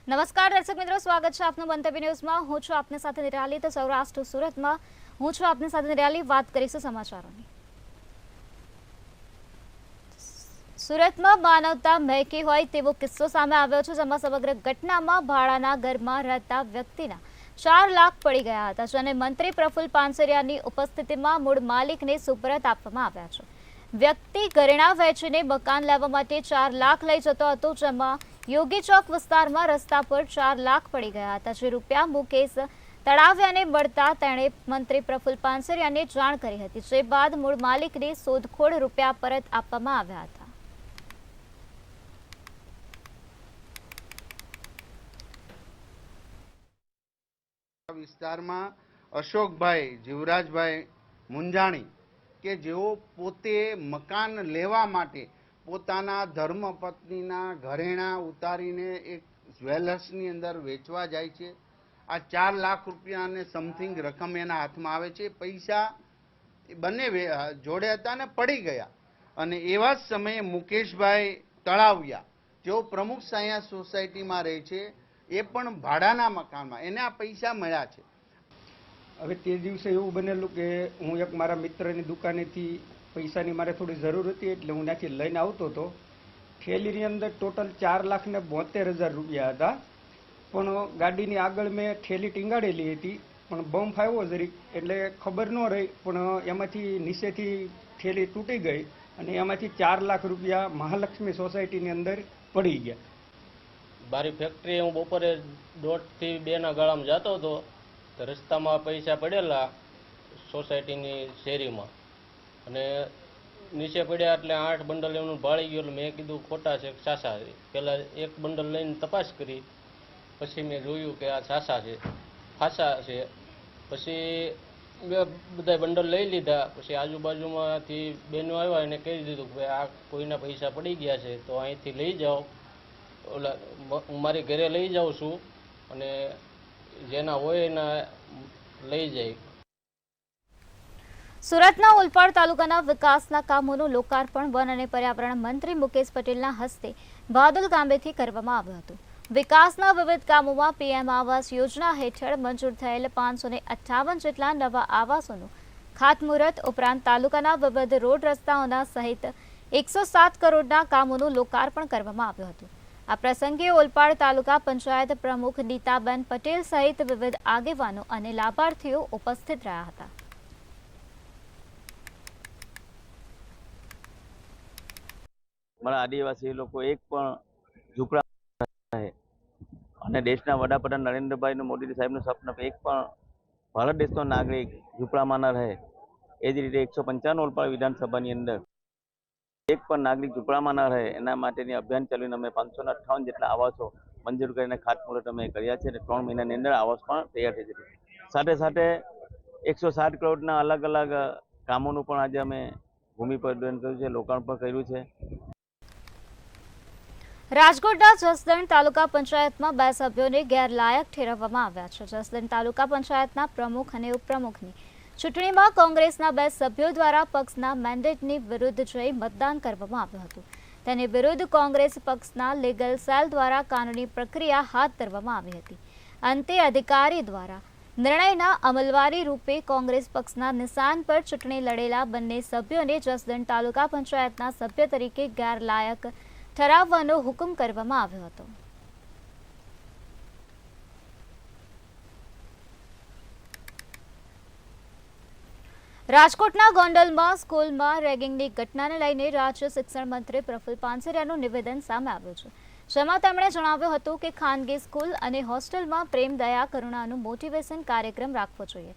નમસ્કાર દર્શક મિત્રો, સ્વાગત છે આપનું મંતવ્ય ન્યૂઝમાં। હું છું આપની સાથે નિરાલી। તો સૌરાષ્ટ્ર સુરતમાં હું છું આપની સાથે નિરાલી। વાત કરીશું સમાચારોની। સુરતમાં માનવતા મહેકી હોય તેવો કિસ્સો સામે આવ્યો છે, જેમાં સમગ્ર ઘટનામાં ભાડાના ઘરમાં રહેતા વ્યક્તિના 4 લાખ પડી ગયા હતા, જેને મંત્રી પ્રફુલ પાનસરિયાની ઉપસ્થિતિમાં મૂળ માલિકને સુપરત આપવામાં આવ્યા છે। વ્યક્તિ ઘરેણા વેચીને મકાન લેવા માટે 4 લાખ લઈ જતો હતો, જેમાં યોગી ચોક વિસ્તારમાં રસ્તા પર 4 લાખ પડી ગયા હતા, જે રૂપિયા મુકેશ તળાવિયાને મળતા તેણે મંત્રી પ્રફુલ પાનસરિયાને જાણ કરી હતી, જે બાદ મૂળ માલિકને શોધખોળ રૂપિયા પરત આપવામાં આવ્યા હતા। વિસ્તારમાં અશોકભાઈ જીવરાજભાઈ મુંજાણી કે જેઓ પોતે મકાન લેવા માટે પોતાના ધર્મપત્નીના ઘરેણા ઉતારીને એક જ્વેલર્સની અંદર વેચવા જાય છે। આ 4 લાખ રૂપિયા અને સમથિંગ રકમ એના હાથમાં આવે છે। પૈસા બંને જોડે હતા ને પડી ગયા, અને એવા જ સમયે મુકેશભાઈ તળાવિયા જેઓ પ્રમુખ સાયા સોસાયટીમાં રહે છે, એ પણ ભાડાના મકાનમાં એને આ પૈસા મળ્યા છે। હવે તે દિવસે એવું બનેલું કે હું એક મારા મિત્રની દુકાનેથી પૈસાની મારે થોડી જરૂર હતી, એટલે હું ત્યાંથી લઈને આવતો હતો। થેલીની અંદર ટોટલ 4,72,000 રૂપિયા હતા, પણ ગાડીની આગળ મેં થેલી ટીંગાડેલી હતી, પણ બમ્પ આવ્યો જરીક એટલે ખબર ન રહી, પણ એમાંથી નીચેથી થેલી તૂટી ગઈ અને એમાંથી 4 લાખ રૂપિયા મહાલક્ષ્મી સોસાયટીની અંદર પડી ગયા। મારી ફેક્ટરી હું બપોરે 1:30 થી 2 ગાળામાં જતો હતો, તો રસ્તામાં પૈસા પડેલા સોસાયટીની શેરીમાં, અને નીચે પડ્યા એટલે 8 બંડલ એમનું ભાળી ગયું। એટલે મેં કીધું ખોટા છે સાસા છે। પહેલાં એક બંડલ લઈને તપાસ કરી, પછી મેં જોયું કે આ સાસા છે, ખાસા છે। પછી મેં બધા બંડલ લઈ લીધા। પછી આજુબાજુમાંથી બહેનો આવ્યા એને કહી દીધું કે આ કોઈના પૈસા પડી ગયા છે, તો અહીંથી લઈ જાઓ, ઓલા હું મારી ઘરે લઈ જાઉં છું, અને જેના હોય એના લઈ જાય। સુરતના ઓલપાડ તાલુકાના વિકાસના કામોનું લોકાર્પણ વન અને પર્યાવરણ મંત્રી મુકેશ પટેલના હસ્તે બાદલ ગામેથી કરવામાં આવ્યું હતું। વિકાસના વિવિધ કામોમાં પીએમ આવાસ યોજના હેઠળ મંજૂર થયેલ 558 જેટલા નવા આવાસોનું ખાતમુહૂર્ત ઉપરાંત તાલુકાના વિવિધ રોડ રસ્તાઓના સહિત 107 કરોડના કામોનું લોકાર્પણ કરવામાં આવ્યું હતું। આ પ્રસંગે ઓલપાડ તાલુકા પંચાયત પ્રમુખ નીતાબેન પટેલ સહિત વિવિધ આગેવાનો અને લાભાર્થીઓ ઉપસ્થિત રહ્યા હતા। આદિવાસી લોકો એક પણ ઝૂંપડા રહે, અને દેશના વડાપ્રધાન નરેન્દ્રભાઈ મોદી સાહેબનું સપનું એક પણ ભારત દેશનો નાગરિક ઝૂંપડામાં ન રહે, એ જ રીતે 155 ઓલપાડ વિધાનસભાની અંદર એક પણ નાગરિક ઝૂંપડામાં ન રહે એના માટેની અભિયાન ચાલીને અમે 558 જેટલા આવાસો મંજૂર કરીને ખાતમુહૂર્ત અમે કર્યા છે, અને 3 મહિનાની અંદર આવાસ પણ તૈયાર થઈ જશે। સાથે સાથે 107 કરોડના અલગ અલગ કામોનું પણ આજે અમે ભૂમિપૂજન કર્યું છે, લોકાર્પણ કર્યું છે। રાજકોટના જસદણ તાલુકા પંચાયતમાં 2 સભ્યોને ગેરલાયક ઠેરવવામાં આવ્યા છે। જસદણ તાલુકા પંચાયતના પ્રમુખ અને ઉપપ્રમુખની ચૂંટણીમાં કોંગ્રેસના 2 સભ્યો દ્વારા પક્ષના મેન્ડેટની વિરુદ્ધ જઈ મતદાન કરવામાં આવ્યું હતું। તેની વિરુદ્ધ કોંગ્રેસ પક્ષના લીગલ સેલ દ્વારા કાનૂની પ્રક્રિયા હાથ ધરવામાં આવી હતી। અંતે અધિકારી દ્વારા નિર્ણયના અમલવારી રૂપે કોંગ્રેસ પક્ષના નિશાન પર ચૂંટણી લડેલા બંને સભ્યોને જસદણ તાલુકા પંચાયતના સભ્ય તરીકે ગેરલાયક ઠરાવવાનો હુકમ કરવામાં આવ્યો હતો। રાજકોટના ગોંડલમાં સ્કૂલમાં રેગિંગની ઘટનાને લઈને રાજ્ય શિક્ષણ મંત્રી પ્રફુલ પાનસરિયાનું નિવેદન સામે આવ્યું છે, જેમાં તેમણે જણાવ્યું હતું કે ખાનગી સ્કૂલ અને હોસ્ટેલમાં પ્રેમ, દયા, કરુણાનું મોટિવેશન કાર્યક્રમ રાખવો જોઈએ।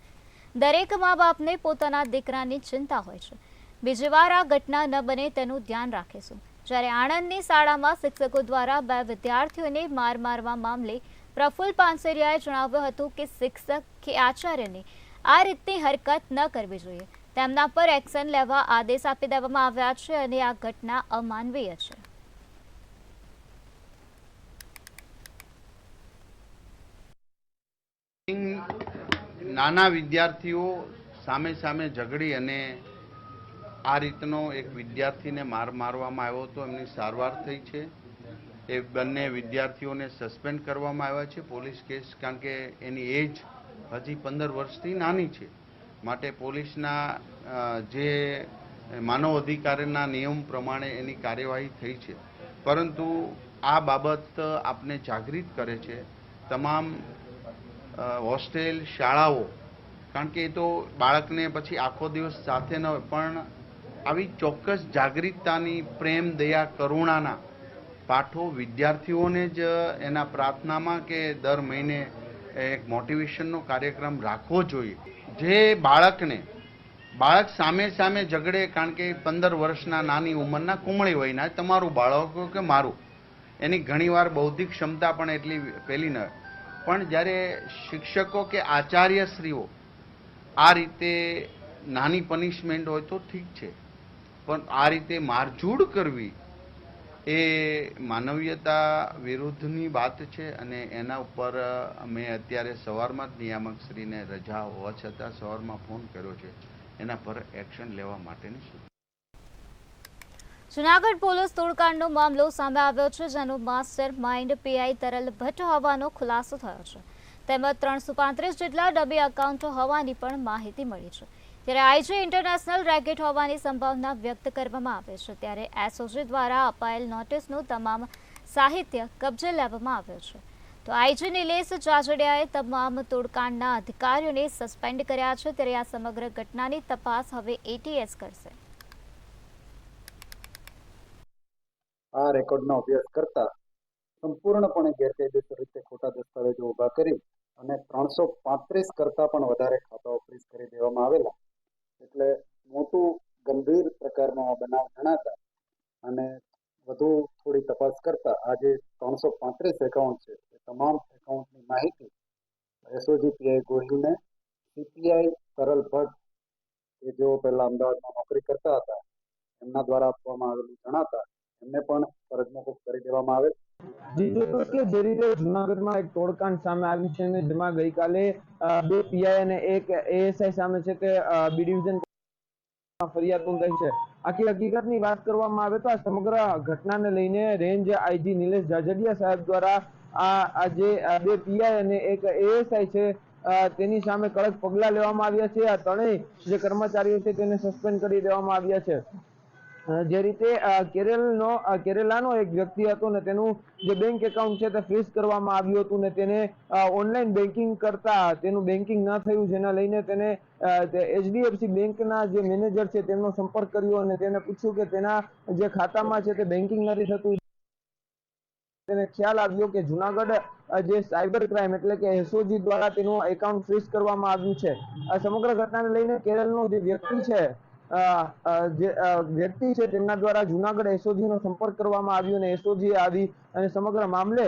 દરેક મા બાપને પોતાના દીકરાની ચિંતા હોય છે। બીજી વાર આ ઘટના ન બને તેનું ધ્યાન રાખીશું। જ્યારે આણંદની શાળામાં શિક્ષકો દ્વારા 2 વિદ્યાર્થીઓને માર મારવા મામલે પ્રફુલ પાનસરિયાએ જણાવ્યું હતું કે શિક્ષક કે આચાર્યને આ રીતની હરકત ન કરવી જોઈએ। તેમના પર એક્શન લેવા આદેશ આપી દેવામાં આવ્યા છે, અને આ ઘટના અમાનવીય છે। નાના વિદ્યાર્થીઓ સામે સામે ઝઘડી અને આ રીતનો એક વિદ્યાર્થીને મારવામાં આવ્યો હતો, એમની સારવાર થઈ છે। એ બંને વિદ્યાર્થીઓને સસ્પેન્ડ કરવામાં આવ્યા છે પોલીસ કેસ, કારણ કે એની એજ હજી 15 વર્ષથી નાની છે. માટે પોલીસના જે માનવ અધિકારના નિયમ પ્રમાણે એની કાર્યવાહી થઈ છે. પરંતુ આ બાબત આપને જાગૃત કરે છે તમામ હોસ્ટેલ, શાળાઓ, કારણ કે એ તો બાળકને પછી આખો દિવસ સાથે ન હોય, પણ આવી ચોક્કસ જાગૃતતાની, પ્રેમ, દયા, કરુણાના પાઠો વિદ્યાર્થીઓને જ એના પ્રાર્થનામાં કે દર મહિને એક મોટિવેશનનો કાર્યક્રમ રાખવો જોઈએ. જે બાળક સામે ઝઘડે, કારણ કે 15 વર્ષના નાની ઉંમરના કુમળી વયના તમારું બાળક કે મારું, એની ઘણીવાર બૌદ્ધિક ક્ષમતા પણ એટલી પેલી ન હોય. પણ જ્યારે શિક્ષકો કે આચાર્યશ્રીઓ આ રીતે નાની પનિશમેન્ટ હોય તો ઠીક છે, પણ આ રીતે મારઝૂડ કરવી એ માનવીયતા વિરુદ્ધની વાત છે. અને એના ઉપર અમે અત્યારે સવારમાં જ નિયામકશ્રીને રજા હોવા છતાં સવારમાં ફોન કર્યો છે, એના પર એક્શન લેવા માટેની સૂચના. જૂનાગઢ પોલીસ તોડકાંડનો મામલો સામે આવ્યો છે, જેનો માસ્ટર માઇન્ડ પીઆઈ તરલ ભટ્ટ હોવાનો ખુલાસો થયો છે. તેમજ 335 જેટલા ડમી એકાઉન્ટો હોવાની પણ માહિતી મળી છે. ત્યારે આઈજી ઇન્ટરનેશનલ રેકેટ હોવાની સંભાવના વ્યક્ત કરવામાં આવે છે. ત્યારે એસઓજી દ્વારા અપાયેલ નોટિસનું તમામ સાહિત્ય કબજે લેવામાં આવ્યો છે. તો આઈજી નિલેશ જાજડિયાએ તમામ તોડકાંડના અધિકારીઓને સસ્પેન્ડ કર્યા છે. ત્યારે આ સમગ્ર ઘટનાની તપાસ હવે એટીએસ કરશે. આ રેકોર્ડનો અભ્યાસ કરતા સંપૂર્ણપણે ગેરકાયદેસર રીતે ખોટા દસ્તાવેજો ઊભા કરી અને 335 કરતા પણ વધારે ખાતાઓ ફ્રીઝ કરી દેવામાં આવેલા, એટલે મોટું ગંભીર પ્રકારનો આ બનાવ જણાતા અને વધુ થોડી તપાસ કરતા આજે 335 એકાઉન્ટ છે, એ તમામ એકાઉન્ટની માહિતી એસઓજી પીઆઈ ગોહિલને સીપીઆઈ તરલ ભટ્ટ, કે જેઓ પહેલા અમદાવાદમાં નોકરી કરતા હતા, એમના દ્વારા આપવામાં આવેલું જણાતા એમને પણ ફરજ મોકૂફ કરી દેવામાં આવેલ. કે જે રીતે જૂનાગઢમાં એક તોડકાંડ સામે આવ્યું છે અને જેમાં ગઈકાલે 2 પીઆઈ અને 1 એએસઆઈ સામે છે તે બી ડિવિઝન ફરિયાદ નોંધાઈ છે. આખી હકીકતની વાત કરવામાં આવે તો આ સમગ્ર ઘટનાને લઈને રેન્જ આઈજી નિલેશ જાજડિયા સાહેબ દ્વારા આ જે 2 પીઆઈ અને 1 એએસઆઈ છે તેની સામે કડક પગલાં લેવામાં આવ્યા છે. આ ત્રણેય જે કર્મચારીઓ છે તેને સસ્પેન્ડ કરી દેવામાં આવ્યા છે. જે રીતે કેરેલાનો એક વ્યક્તિ હતો ને તેનું જે બેંક એકાઉન્ટ છે તે ફ્રીઝ કરવામાં આવ્યું હતું ને તેને ઓનલાઈન બેન્કિંગ કરતા તેનું બેન્કિંગ ન થયું, જેના લઈને તેને એચડીએફસી બેંકના જે મેનેજર છે તેમનો સંપર્ક કર્યો અને તેને પૂછ્યું કે તેના જે ખાતામાં છે તે બેન્કિંગ નથી થતું. તેને ખ્યાલ આવ્યો કે જૂનાગઢ જે સાયબર ક્રાઇમ એટલે કે એસઓજી દ્વારા તેનું એકાઉન્ટ ફ્રીઝ કરવામાં આવ્યું છે. આ સમગ્ર ઘટનાને લઈને કેરળનો જે વ્યક્તિ છે તેમના દ્વારા જૂનાગઢ એસઓજીનો સંપર્ક કરવામાં આવ્યો અને એસઓજી આવી અને સમગ્ર મામલે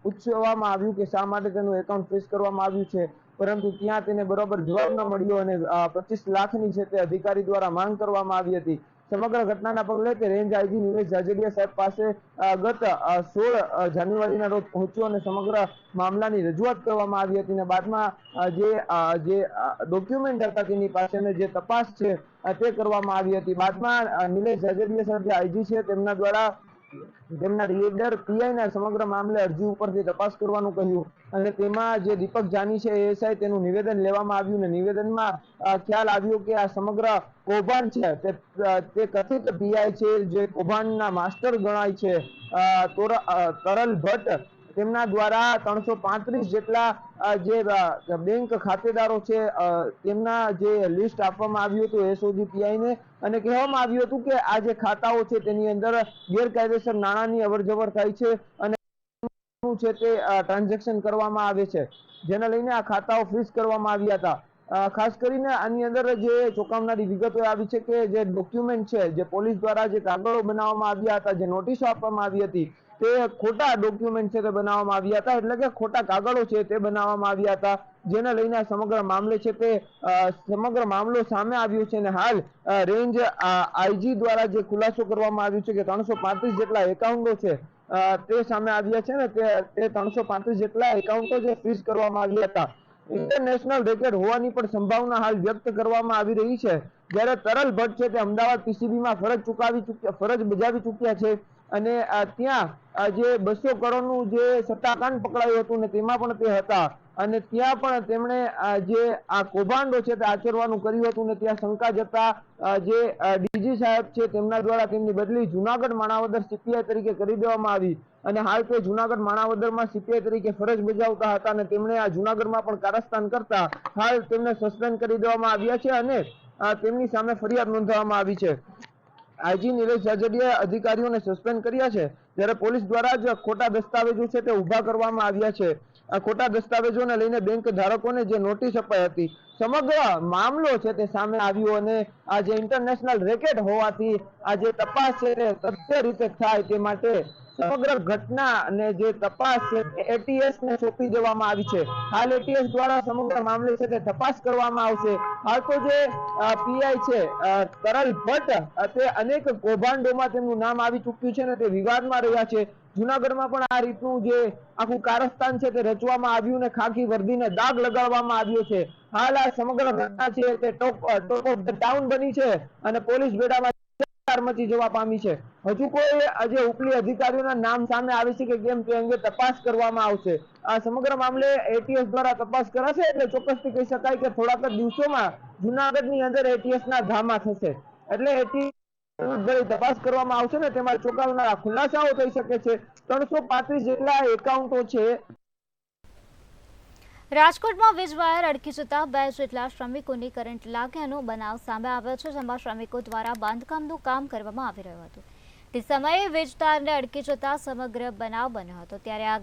પૂછવામાં આવ્યું કે શા માટે તેનું એકાઉન્ટ ફ્રીઝ કરવામાં આવ્યું છે, પરંતુ ત્યાં તેને બરાબર જવાબ ન મળ્યો અને 25 લાખની છે તે અધિકારી દ્વારા માંગ કરવામાં આવી હતી. સમગ્ર ઘટનાના પગલે તે રેન્જ આઈજી નિલેશ જાજડિયા સાહેબ પાસે ગત 16 જાન્યુઆરીના રોજ પહોંચ્યો અને સમગ્ર મામલાની રજૂઆત કરવામાં આવી હતી અને બાદમાં જે ડોક્યુમેન્ટ હતા તેની પાસે જે તપાસ છે તે કરવામાં આવી હતી. બાદમાં નિલેશ જાજડિયા સાહેબ જે આઈજી છે તેમના દ્વારા તેમના લીડર પીઆઈને સમગ્ર મામલે અરજી ઉપરથી તપાસ કરવાનું કહ્યું અને તેમાં જે દીપક જાની છે એએસઆઈ તેનું નિવેદન લેવામાં આવ્યું અને નિવેદનમાં ખ્યાલ આવ્યો કે આ સમગ્ર કૌભાંડ છે તે કથિત પીઆઈ છે જે કૌભાંડના માસ્ટર ગણાય છે તરલ ભટ્ટ, તેમના દ્વારા 335 જેટલા જે બેંક ખાતેદારો છે તેમના જે લિસ્ટ આપવામાં આવ્યું હતું એસઓજી પીઆઈને અને કહેવામાં આવ્યું હતું કે આ જે ખાતાઓ છે તેની અંદર ગેરકાયદેસર નાણાંની અવરજવર થાય છે અને છે તે ટ્રાન્ઝેક્શન કરવામાં આવે છે, જેને લઈને આ ખાતાઓ ફ્રીઝ કરવામાં આવ્યા હતા. ખાસ કરીને આની અંદર જે ચોંકાવનારી વિગતો આવી છે કે જે ડોક્યુમેન્ટ છે જે પોલીસ દ્વારા જે કાગળો બનાવવામાં આવ્યા હતા, જે નોટિસો આપવામાં આવી હતી તે ખોટા ડોક્યુમેન્ટ છે તે બનાવવામાં આવ્યા હતા, એટલે કે ખોટા કાગળો છે તે બનાવવામાં આવ્યા હતા, જેને લઈને સમગ્ર મામલે છે તે સમગ્ર મામલો સામે આવ્યો છે અને હાલ રેન્જ આઈજી દ્વારા જે ખુલાસો કરવામાં આવ્યો છે કે 335 જેટલા એકાઉન્ટો છે તે સામે આવ્યા છે ને તે 335 જેટલા એકાઉન્ટો જે ફ્રીઝ કરવામાં આવ્યા હતા. ઇન્ટરનેશનલ રેકેટ હોવાની પણ સંભાવના હાલ વ્યક્ત કરવામાં આવી રહી છે. જ્યારે તરલ ભટ્ટ છે તે અમદાવાદ પીસીબીમાં ફરજ બજાવી ચૂક્યા છે અને ત્યાં જે 200 કરોડનું જે સટ્ટાકાંડ પકડાયું હતું ને તેમાં પણ તે હતા અને ત્યાં પણ તેમણે જે આ કૌભાંડો છે તે આચરવાનું કર્યું હતું ને ત્યાં શંકા જતા જે ડીજી સાહેબ છે તેમના દ્વારા તેમની બદલી જુનાગઢ માણાવદર સીપીઆઈ તરીકે કરી દેવામાં આવી અને હાલ તે જુનાગઢ માણાવદરમાં સીપીઆઈ તરીકે ફરજ બજાવતા હતા અને તેમણે આ જુનાગઢમાં પણ કારસ્તાન કરતા હાલ તેમને સસ્પેન્ડ કરી દેવામાં આવ્યા છે અને તેમની સામે ફરિયાદ નોંધવામાં આવી છે. આઈજી નિલેશ જાજડિયાએ અધિકારીઓને સસ્પેન્ડ કર્યા છે જ્યારે પોલીસ દ્વારા જ ખોટા દસ્તાવેજો છે તે ઊભા કરવામાં આવ્યા છે. આ ખોટા દસ્તાવેજોને લઈને બેંક ધારકોને જે નોટિસ અપાઈ હતી સમગ્ર મામલો છે તે સામે આવ્યો અને આ જે ઇન્ટરનેશનલ રેકેટ હોવાથી આ જે તપાસ છે તે તથ્ય રીતે થાય તે માટે સમગ્ર ઘટના અને જે તપાસ છે એટીએસ ને સોંપી દેવામાં આવી છે. હાલ એટીએસ દ્વારા સમગ્ર મામલે છે તે તપાસ કરવામાં આવશે. હાલ તો જે પીઆઈ છે તરલ ભટ્ટ તે અનેક કૌભાંડોમાં તેમનું નામ આવી ચૂક્યું છે ને તે વિવાદમાં રહ્યા છે. જુનાગઢમાં પણ આ રીતનું જે આખું કારસ્તાન છે તે રચવામાં આવ્યું ને ખાખી વર્દીને દાગ લગાડવામાં આવ્યો છે. હાલ આ સમગ્ર ઘટના છે તે ટોપ ઓફ ધ ટાઉન બની છે અને પોલીસ બેડામાં મચી જવા પામી છે. હજુ કોઈ આજે ઉપલી અધિકારીઓના નામ સામે આવે છે કે કેમ તે અંગે તપાસ કરવામાં આવશે. આ સમગ્ર મામલે એટીએસ દ્વારા તપાસ કરાશે એટલે ચોક્કસથી કહી શકાય કે થોડાક જ દિવસોમાં જુનાગઢની અંદર એટીએસ ના ધામા થશે. એટલે એટીએસ તપાસ કરવામાં આવશે ને તેમાં ચોંકાવનારા ખુલાસાઓ થઈ શકે છે. 335 જેટલા એકાઉન્ટો છે. રાજકોટમાં વીજ વાયર અડકી જતા 2 જેટલા શ્રમિકોની કરંટ લાગ્યાનો બનાવ સામે આવ્યો છે જેમાં શ્રમિકો દ્વારા બાંધકામનું કામ કરવામાં આવી રહ્યું હતું તે સમયે વીજ તારને અડકી જતા સમગ્ર બનાવ બન્યો હતો ત્યારે આ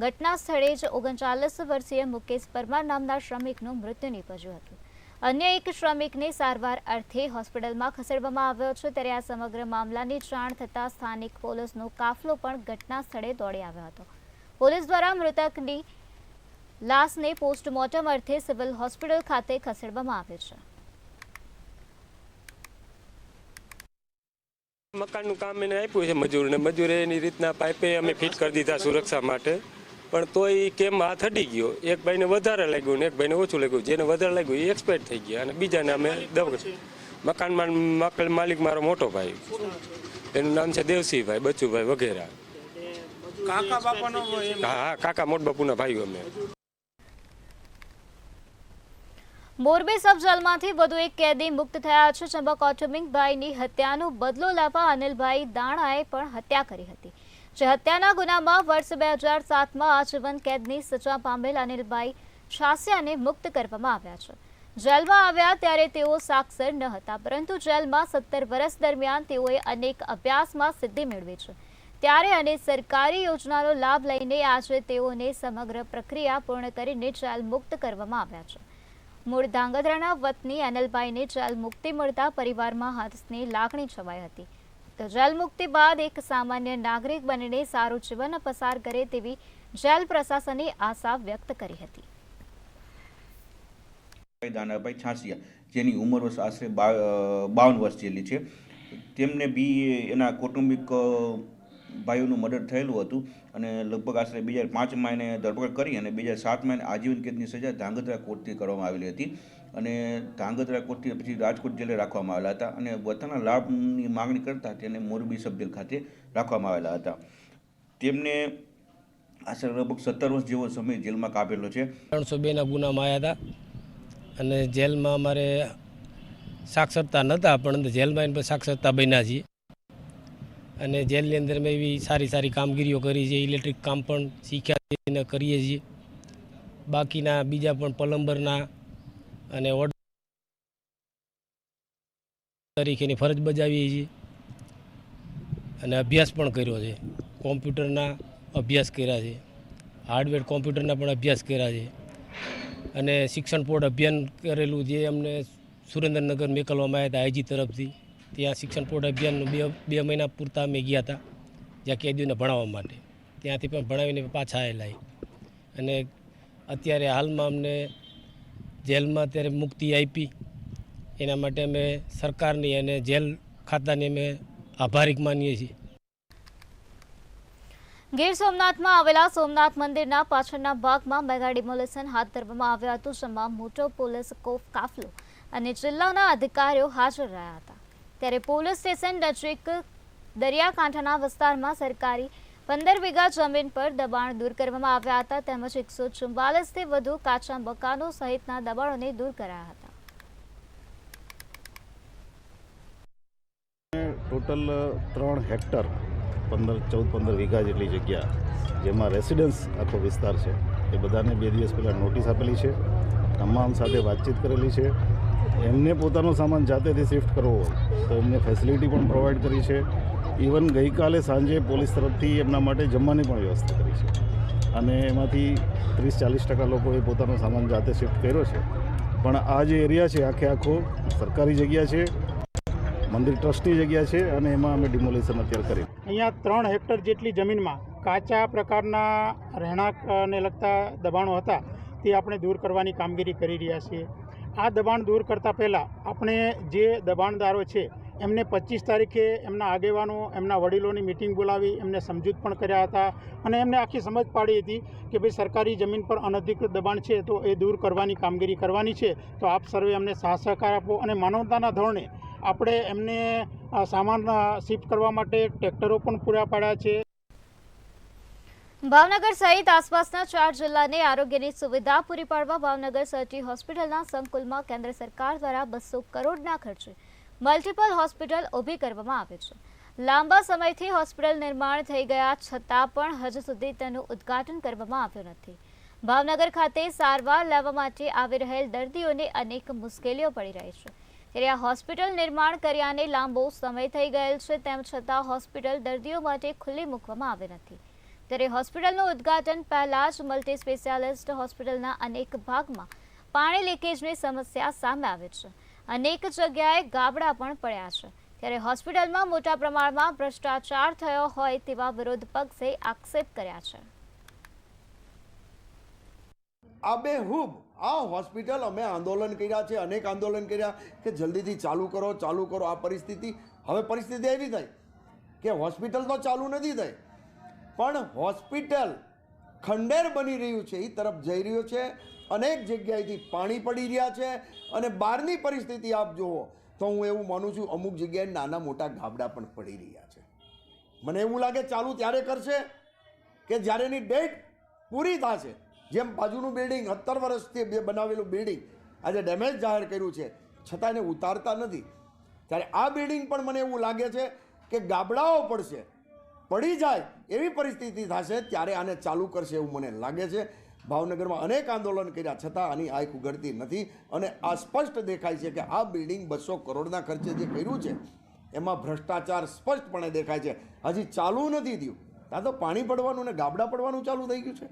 ઘટના સ્થળે જ 39 વર્ષીય મુકેશ પરમાર નામના શ્રમિકનું મૃત્યુ નીપજ્યું હતું. અન્ય એક શ્રમિકને સારવાર અર્થે હોસ્પિટલમાં ખસેડવામાં આવ્યો છે ત્યારે આ સમગ્ર મામલાની જાણ થતાં સ્થાનિક પોલીસનો કાફલો પણ ઘટના સ્થળે દોડી આવ્યો હતો. પોલીસ દ્વારા મૃતકની લાશને પોસ્ટમોર્ટમ અર્થે સિવિલ હોસ્પિટલ ખાતે ખસેડવામાં આવે છે. મકાનનું કામ એને આપ્યું છે મજૂરને, મજૂરે એની રીતના પાઇપે અમે ફિટ કરી દીધા સુરક્ષા માટે, પણ તોય કેમ હાથ અડી ગયો. એક ભાઈને વધારે લાગ્યું ને એક ભાઈને ઓછું લાગ્યું. જેને વધારે લાગ્યું એ એક્સપાયર થઈ ગયા અને બીજાને અમે મકાનમાં માલિક મારો મોટો ભાઈ, એનું નામ છે દેવસિંહભાઈ, બચુભાઈ વગેરે. હા, કાકા મોટ બાપુના ભાઈઓ અમે. મોરબી સબ જેલમાંથી વધુ એક કેદી મુક્ત થયા છે જેમાં કૌટુંબિકભાઈની હત્યાનો બદલો લેવા અનિલભાઈ દાણાએ પણ હત્યા કરી હતી. જે હત્યાના ગુનામાં વર્ષ 2007માં આજીવન કેદની સજા પામેલ અનિલભાઈ છાસિયાને મુક્ત કરવામાં આવ્યા છે. જેલમાં આવ્યા ત્યારે તેઓ સાક્ષર ન હતા પરંતુ જેલમાં 17 વર્ષ દરમિયાન તેઓએ અનેક અભ્યાસમાં સિદ્ધિ મેળવી છે. ત્યારે અને સરકારી યોજનાનો લાભ લઈને આજે તેઓને સમગ્ર પ્રક્રિયા પૂર્ણ કરીને જેલ મુક્ત કરવામાં આવ્યા છે. મૂળ ધાંગધ્રાના વતની અનિલભાઈને જેલ મુક્તિ મળતા પરિવારમાં હર્ષની લાગણી છવાઈ હતી. તો જેલ મુક્તિ બાદ એક સામાન્ય નાગરિક બનીને સારું જીવન પસાર કરે તેવી જેલ પ્રશાસને આશા વ્યક્ત કરી હતી. દાનાભાઈ છાસિયા, જેની ઉંમર વર્ષ આશરે 52 વર્ષ જેટલી છે, તેમને બી એના કૌટુંબિક ભાઈઓનું મર્ડર થયેલું હતું અને લગભગ આશરે 2005માં એને ધરપકડ કરી અને 2007માં એને આજીવન કેદની સજા ધાંગધ્રા કોર્ટથી કરવામાં આવેલી હતી અને ધાંગધ્રા કોર્ટથી પછી રાજકોટ જેલે રાખવામાં આવેલા હતા અને વતનના લાભની માગણી કરતાં તેને મોરબી સબ જેલ ખાતે રાખવામાં આવેલા હતા. તેમને આશરે લગભગ 17 વર્ષ જેવો સમય જેલમાં કાપેલો છે. 302ના ગુનામાં આવ્યા હતા અને જેલમાં અમારે સાક્ષરતા નહોતા પણ જેલમાં એને સાક્ષરતા બન્યા છીએ અને જેલની અંદર મેં એવી સારી કામગીરીઓ કરી છે. ઇલેક્ટ્રિક કામ પણ શીખ્યા કરીએ છીએ. બાકીના બીજા પણ પ્લમ્બરના અને ઓર્ડર તરીકેની ફરજ બજાવીએ છીએ અને અભ્યાસ પણ કર્યો છે. કોમ્પ્યુટરના અભ્યાસ કર્યા છે, હાર્ડવેર કોમ્પ્યુટરના પણ અભ્યાસ કર્યા છે અને શિક્ષણ બોર્ડ અભિયાન કરેલું જે અમને સુરેન્દ્રનગર મોકલવામાં આવ્યા હતા આઈજી તરફથી. ત્યાં શિક્ષણ બોર્ડ અભિયાનનું 2 મહિના પૂરતા અમે ગયા હતા જ્યાં કેદીઓને ભણાવવા માટે. ત્યાંથી પણ ભણાવીને પાછા આવેલા અને અત્યારે હાલમાં અમને જેલમાં અત્યારે મુક્તિ આપી એના માટે અમે સરકારની અને જેલ ખાતાની અમે આભારી માનીએ છીએ. ગીર સોમનાથમાં આવેલા સોમનાથ મંદિરના પાછળના ભાગમાં મેગા ડિમોલેશન હાથ ધરવામાં આવ્યું હતું જેમાં મોટો પોલીસ કાફલો અને જિલ્લાના અધિકારીઓ હાજર રહ્યા હતા. ત્યારે પોલીસ સ્ટેશન નજીક દરિયાકાંઠાના વિસ્તારમાં સરકારી 15 વીઘા જમીન પર દબાણ દૂર કરવામાં આવ્યા હતા તેમજ 144 થી વધુ કાચા મકાનો સહિતના દબાણોને દૂર કરાયા હતા. ટોટલ 3 હેક્ટર 14-15 વીઘા જેટલી જગ્યા જેમાં રેસિડન્સ આખો વિસ્તાર છે એ બધાને 2 દિવસ પહેલાં નોટિસ આપેલી છે. તમામ સાથે વાતચીત કરેલી છે. એમને પોતાનો સામાન જાતેથી શિફ્ટ કરવો હોય તો એમને ફેસિલિટી પણ પ્રોવાઈડ કરી છે. ઇવન ગઈકાલે સાંજે પોલીસ તરફથી એમના માટે જમવાની પણ વ્યવસ્થા કરી છે અને એમાંથી 30-40% લોકોએ પોતાનો સામાન જાતે શિફ્ટ કર્યો છે. પણ આ જે એરિયા છે આખો સરકારી જગ્યા છે, મંદિર ટ્રસ્ટની જગ્યા છે અને એમાં અમે ડિમોલિશન અત્યારે કરી. અહીંયા 3 હેક્ટર જેટલી જમીનમાં કાચા પ્રકારના રહેણાંકને લગતા દબાણો હતા તે આપણે દૂર કરવાની કામગીરી કરી રહ્યા છીએ. આ દબાણ દૂર કરતાં પહેલાં આપણે જે દબાણદારો છે એમને 25 તારીખે એમના આગેવાનો એમના વડીલોની મિટિંગ બોલાવી એમને સમજૂત પણ કર્યા હતા અને એમને આખી સમજ પાડી હતી કે ભાઈ સરકારી જમીન પર અનધિકૃત દબાણ છે તો એ દૂર કરવાની કામગીરી કરવાની છે. તો આપ સર્વે અમને સાથ સહકાર આપો અને માનવતાના ધોરણે આપણે એમને સામાન શિફ્ટ કરવા માટે ટ્રેક્ટરો પણ પૂરા પાડ્યા છે. ભાવનગર સહિત આસપાસના 4 જિલ્લાને આરોગ્યની સુવિધા પૂરી પાડવા ભાવનગર સર્ટી હોસ્પિટલના સંકુલમાં કેન્દ્ર સરકાર દ્વારા 200 કરોડના ખર્ચે મલ્ટિપલ હોસ્પિટલ ઊભી કરવામાં આવી છે. લાંબા સમયથી હોસ્પિટલ નિર્માણ થઈ ગયા છતાં પણ હજુ સુધી તેનું ઉદ્ઘાટન કરવામાં આવ્યું નથી. ભાવનગર ખાતે સારવાર લેવા માટે આવી રહેલ દર્દીઓને અનેક મુશ્કેલીઓ પડી રહી છે. ત્યારે આ હોસ્પિટલ નિર્માણ કર્યાને લાંબો સમય થઈ ગયેલ છે તેમ છતાં હોસ્પિટલ દર્દીઓ માટે ખુલ્લી મૂકવામાં આવી નથી. ત્યારે હોસ્પિટલનું ઉદ્ઘાટન પહેલા જ મલ્ટી સ્પેશિયાલિસ્ટ હોસ્પિટલના અનેક ભાગમાં પાણી લીકેજની સમસ્યા સામે આવી છે. અનેક જગ્યાએ ગાબડા પણ પડ્યા છે. ત્યારે હોસ્પિટલમાં મોટા પ્રમાણમાં ભ્રષ્ટાચાર થયો હોય તેવા વિરોધ પક્ષે આક્ષેપ કર્યા છે. આબેહૂબ આ હોસ્પિટલ અમે આંદોલન કર્યા છે, અનેક આંદોલન કર્યા કે જલ્દીથી ચાલુ કરો. આ પરિસ્થિતિ એવી થઈ કે હોસ્પિટલ તો ચાલુ નથી થઈ પણ હોસ્પિટલ ખંડેર બની રહ્યું છે એ તરફ જઈ રહ્યું છે. અનેક જગ્યાએથી પાણી પડી રહ્યા છે અને બહારની પરિસ્થિતિ આપ જુઓ તો હું એવું માનું છું અમુક જગ્યાએ નાના મોટા ગાબડા પણ પડી રહ્યા છે. મને એવું લાગે ચાલુ ત્યારે કરશે કે જ્યારે એની ડેટ પૂરી થશે. જેમ બાજુનું બિલ્ડિંગ 70 વર્ષથી બનાવેલું બિલ્ડિંગ આજે ડેમેજ જાહેર કર્યું છે છતાં એને ઉતારતા નથી. ત્યારે આ બિલ્ડિંગ પણ મને એવું લાગે છે કે ગાબડાઓ પડી જાય એવી પરિસ્થિતિ થશે ત્યારે આને ચાલુ કરશે એવું મને લાગે છે. ભાવનગરમાં અનેક આંદોલન કર્યા છતાં આની આંખ ઉઘડતી નથી અને આ સ્પષ્ટ દેખાય છે કે આ બિલ્ડિંગ 200 કરોડના ખર્ચે જે કર્યું છે એમાં ભ્રષ્ટાચાર સ્પષ્ટપણે દેખાય છે. હજી ચાલુ નથી થયું ત્યાં તો પાણી પડવાનું ને ગાબડા પડવાનું ચાલુ થઈ ગયું છે.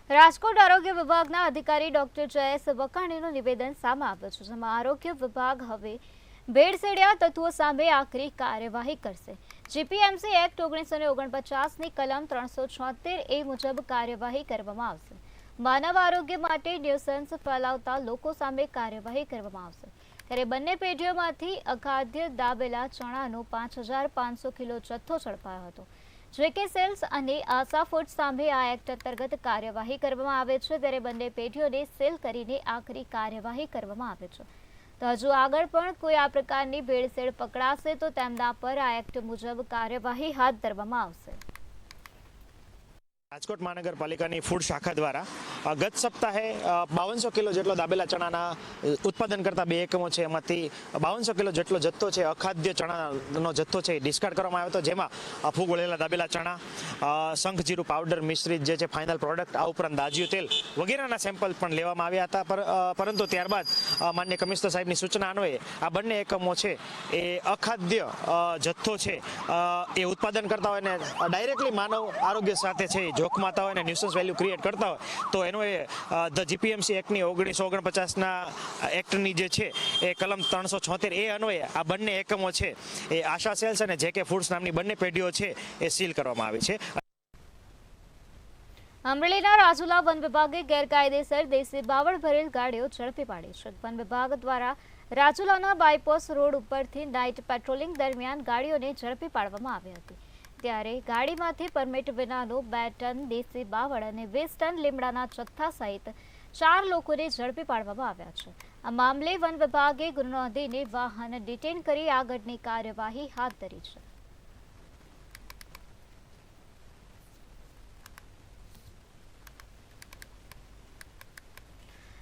રાજકોટ આરોગ્ય વિભાગના અધિકારી ડોક્ટર જયેશ વકાણીનું નિવેદન સામે આવ્યું છે જેમાં આરોગ્ય વિભાગ હવે ભેળસેળિયા તત્વો સામે આકરી કાર્યવાહી કરશે. જીપીએમસી એક્ટ 1949ની કલમ 376A મુજબ કાર્યવાહી કરવામાં આવશે. માનવ આરોગ્ય માટે ન્યુસન્સ ફેલાવતા લોકો સામે કાર્યવાહી કરવામાં આવશે. ત્યારે બંને પેઢીઓમાંથી અખાદ્ય દાબેલા ચણાનો 5500 કિલો જથ્થો ઝડપાયો હતો. જેકે સેલ્સ અને આશા ફૂડ સામે આ એક્ટ અંતર્ગત કાર્યવાહી કરવામાં આવે છે. ત્યારે બંને પેઢીઓને સીલ કરીને આકરી કાર્યવાહી કરવામાં આવે છે. તો હજુ આગળ પણ કોઈ આ પ્રકારની ભેળસેળ પકડાશે તો તેમના પર આ એક્ટ મુજબ કાર્યવાહી હાથ ધરવામાં આવશે. રાજકોટ મહાનગરપાલિકાની ફૂડ શાખા દ્વારા ગત સપ્તાહે 5200 કિલો જેટલો દાબેલા ચણાના ઉત્પાદન કરતા 2 એકમો છે એમાંથી 5200 કિલો જેટલો જથ્થો છે અખાદ્ય ચણાનો જથ્થો છે ડિસ્કાર્ડ કરવામાં આવ્યો હતો. જેમાં ફૂગ વળેલા દાબેલા ચણા, શંખ જીરું પાવડર મિશ્રિત જે છે ફાઇનલ પ્રોડક્ટ, આ ઉપરાંત દાજિયું તેલ વગેરેના સેમ્પલ પણ લેવામાં આવ્યા હતા. પરંતુ ત્યારબાદ માન્ય કમિશનર સાહેબની સૂચના અન્વયે આ બંને એકમો છે એ અખાદ્ય જથ્થો છે એ ઉત્પાદન કરતા હોય ને ડાયરેક્ટલી માનવ આરોગ્ય સાથે છે જોખમાતા હોય ને ન્યુસન્સ વેલ્યુ ક્રિએટ કરતા હોય તો એનો એ ધ જીપીએમસી એક્ટની 1949ના એક્ટની જે છે એ કલમ 376A અન્વયે આ બંને એકમો છે એ આશા સેલ્સ અને જેકે ફૂડ્સ નામની બંને પેઢીઓ છે એ સીલ કરવામાં આવી છે. અમરેલીના રાજુલા વન વિભાગે ગેરકાયદેસર દેશી બાવળ ભરેલ ગાડીઓ ઝડપી પાડી છે. વન વિભાગ દ્વારા રાજુલાના બાયપાસ રોડ ઉપરથી નાઇટ પેટ્રોલિંગ દરમિયાન ગાડીઓને ઝડપી પાડવામાં આવી હતી. ત્યારે ગાડીમાંથી પરમિટ વિનાનો 2 ટન દેશી બાવળ અને 20 ટન લીમડાના જથ્થા સહિત 4 લોકોને ઝડપી પાડવામાં આવ્યા છે. આ મામલે વન વિભાગે ગુનો નોંધીને વાહન ડિટેન કરી આગળની કાર્યવાહી હાથ ધરી છે.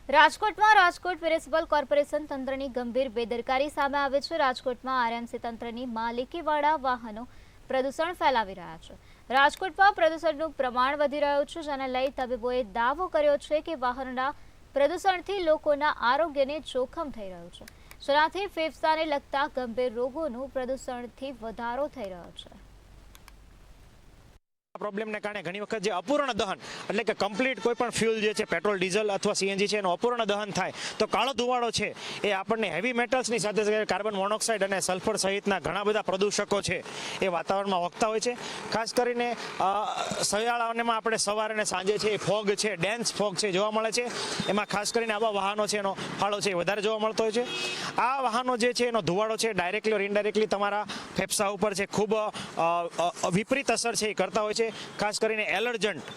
રાજકોટમાં રાજકોટ મ્યુનિસિપલ કોર્પોરેશન તંત્રની ગંભીર બેદરકારી સામે આવે છે. રાજકોટમાં આરએમસી તંત્રની માલિકીવાળા વાહનો પ્રદૂષણ ફેલાવી રહ્યા છે. રાજકોટમાં પ્રદૂષણનું પ્રમાણ વધી રહ્યું છે, જેને લઈ તબીબોએ દાવો કર્યો છે કે વાહનોના પ્રદૂષણથી લોકોના આરોગ્યને જોખમ થઈ રહ્યું છે, જેનાથી ફેફસાને લગતા ગંભીર રોગોનું પ્રદૂષણથી વધારો થઈ રહ્યો છે. પ્રોબ્લેમને કારણે ઘણી વખત જે અપૂર્ણ દહન એટલે કે કમ્પ્લીટ કોઈ પણ ફ્યુલ જે છે પેટ્રોલ ડીઝલ અથવા સીએનજી છે એનું અપૂર્ણ દહન થાય તો કાળો ધુવાળો છે એ આપણને હેવી મેટલ્સની સાથે સાથે કાર્બન મોનોક્સાઇડ અને સલ્ફર સહિતના ઘણા બધા પ્રદૂષકો છે એ વાતાવરણમાં વખતા હોય છે. ખાસ કરીને શિયાળામાં આપણે સવારે અને સાંજે છે એ ફોગ છે, ડેન્સ ફોગ છે જોવા મળે છે. એમાં ખાસ કરીને આવા વાહનો છે એનો ફાળો છે એ વધારે જોવા મળતો હોય છે. આ વાહનો જે છે એનો ધુવાળો છે ડાયરેક્ટલી ઓર ઇનડાયરેક્ટલી તમારા ફેફસા ઉપર છે ખૂબ વિપરીત અસર છે એ કરતા હોય છે. ખાસ કરીને એલર્જન્ટ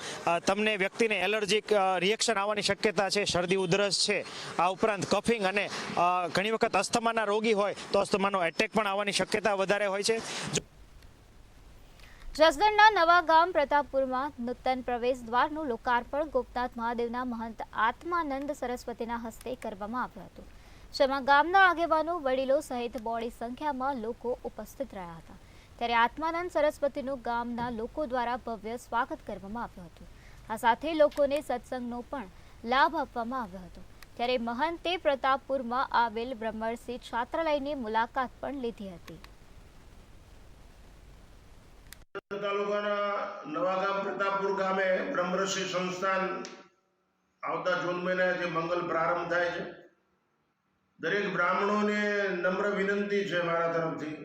તમને વ્યક્તિને એલર્જીક રિએક્શન આવવાની શક્યતા છે, શરદી ઉધરસ છે, આ ઉપરાંત કફિંગ અને ઘણી વખત અસ્થમાના રોગી હોય તો અસ્થમાનો એટેક પણ આવવાની શક્યતા વધારે હોય છે. જસદણના નવા ગામ પ્રતાપપુરમાં નૂતન પ્રવેશ દ્વારનું લોકાર્પણ ગોપનાથ મહાદેવના મહંત આત્માનંદ સરસ્વતીના હસ્તે કરવામાં આવ્યું હતું, જેમાં ગામના આગેવાનો, વડીલો સહિત બહોળી સંખ્યામાં લોકો ઉપસ્થિત રહ્યા હતા. ત્યારે આત્માનંદ સરસ્વતીનું ગામના લોકો દ્વારા ભવ્ય સ્વાગત કરવામાં આવ્યું હતું. આ સાથે લોકોને સત્સંગનો પણ લાભ આપવામાં આવ્યો હતો. ત્યારે મહંતે પ્રતાપપુરમાં આવેલ બ્રહ્મર્ષિ છાત્રાલયની મુલાકાત પણ લીધી હતી. તાલુકાના નવાગામ પ્રતાપપુર ગામે બ્રહ્મર્ષિ સંસ્થાન આવતા જૂન મહિને જે મંગલ પ્રારંભ થાય છે. દરેક બ્રાહ્મણોને નમ્ર વિનંતી છે મારા તરફથી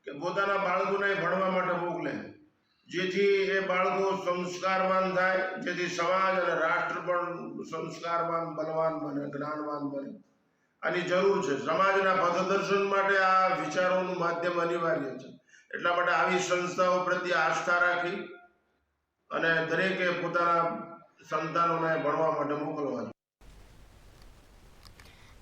કે પોતાના બાળકોને ભણવા માટે મોકલે, જેથી એ બાળકો સંસ્કારવાન થાય, જેથી સમાજ અને રાષ્ટ્ર પણ સંસ્કારવાન, બલવાન બને, જ્ઞાનવાન બને. આની જરૂર છે. સમાજના પથદર્શન માટે આ વિચારોનું માધ્યમ અનિવાર્ય છે. એટલા માટે આવી સંસ્થાઓ પ્રત્યે આસ્થા રાખી અને દરેકે પોતાના સંતાનોને ભણવા માટે મોકલવા જોઈએ.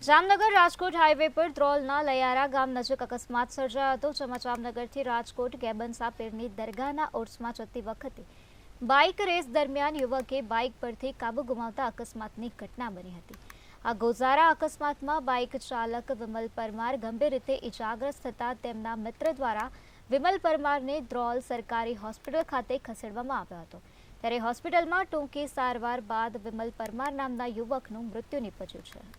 જામનગર રાજકોટ હાઈવે પર ધ્રોલના લયારા ગામ નજીક અકસ્માત સર્જાયો હતો, જેમાં જામનગરથી રાજકોટ ગેબનસા પીરની દરગાહના ઓર્સમાં જતી વખતે બાઇક રેસ દરમિયાન યુવકે બાઇક પરથી કાબુ ગુમાવતા અકસ્માતની ઘટના બની હતી. આ ગોઝારા અકસ્માતમાં બાઇક ચાલક વિમલ પરમાર ગંભીર રીતે ઇજાગ્રસ્ત થતા તેમના મિત્ર દ્વારા વિમલ પરમારને ધ્રોલ સરકારી હોસ્પિટલ ખાતે ખસેડવામાં આવ્યો હતો. ત્યારે હોસ્પિટલમાં ટૂંકી સારવાર બાદ વિમલ પરમાર નામના યુવકનું મૃત્યુ નીપજ્યું છે.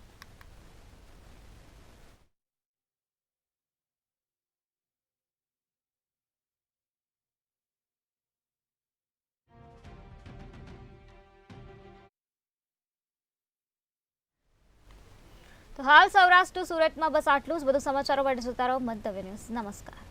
તો હાલ સૌરાષ્ટ્ર સુરતમાં બસ આટલું જ. વધુ સમાચારો માટે જોતા રહો મંતવ્ય ન્યૂઝ. નમસ્કાર.